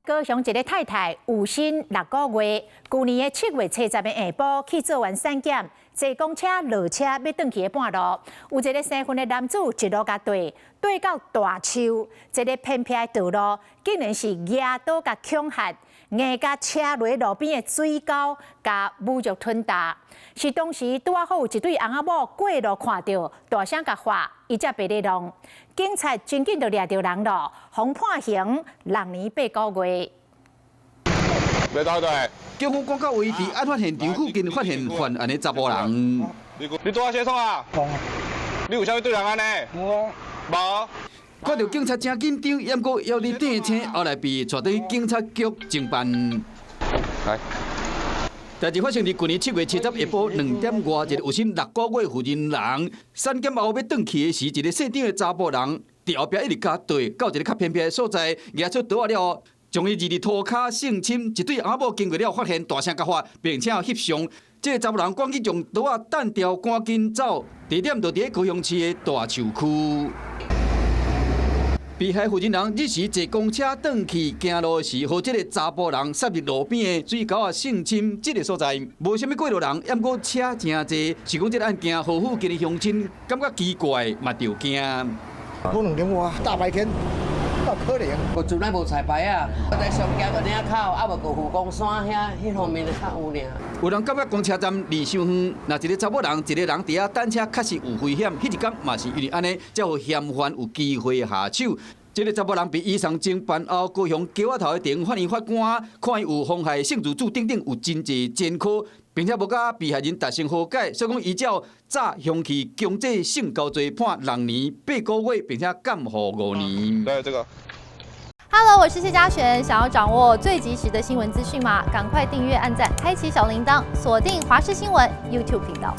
高雄一个太太有薪6个月，去年的7月初10日下晡去做完产检，坐公车落车要转去的半路，有一个生分的男子一路甲对到大树，一个偏僻的道路，竟然是压倒甲恐吓，硬甲车落路边的水沟，甲侮辱吞踏。是当时拄好有一对翁仔某过路看到，大声甲喊，伊才被咧弄。警察真紧就抓到人了，互判刑6年8个月。袂对对。警方赶到位置，案发现场附近发现犯案的查甫人。你拄啊写创啊？你有啥物对人安尼？无。看到警察真紧张，也过要你订车，后来被带到警察局侦办。来。代志发生伫去年7月70日下晡2点外，一个有薪6个月负责人，产检后要转去的时，一个细长的查甫人伫后壁一直甲对，到一个较偏僻的所在，拿出刀仔了，将伊二涂骹性侵。一对翁仔某经过了，发现大声甲喊，并且翕相。这个查甫人赶紧将刀仔弹掉，赶紧走。地点就伫高雄市的大树区。被害负责人日时坐公车转去行路时，和这个查甫人杀入路边的水沟啊性侵这个所在，无啥物过路人，也过车真济，是讲这个案件和附近的乡亲感觉奇怪，嘛着惊。可2点外，大白天，哪可能？我从来无彩排啊，我在上街个领口，啊无过虎公山迄方面的较有尔。有人感觉公车站离伤远，若一个查某人，一个人伫遐等车，确实有危险。迄一天嘛是因为安尼，才互嫌犯有机会下手。这个查某人被移送侦办后，高雄桥仔头的地方法院法官看伊有妨害性自主等等有真济前科，并且无甲被害人达成和解，所以讲依照诈凶器强制性交罪判6年8个月，并且监护5年。对这个。Hello， 我是谢嘉璇。想要掌握最及时的新闻资讯吗？赶快订阅、按赞、开启小铃铛，锁定华视新闻 YouTube 频道。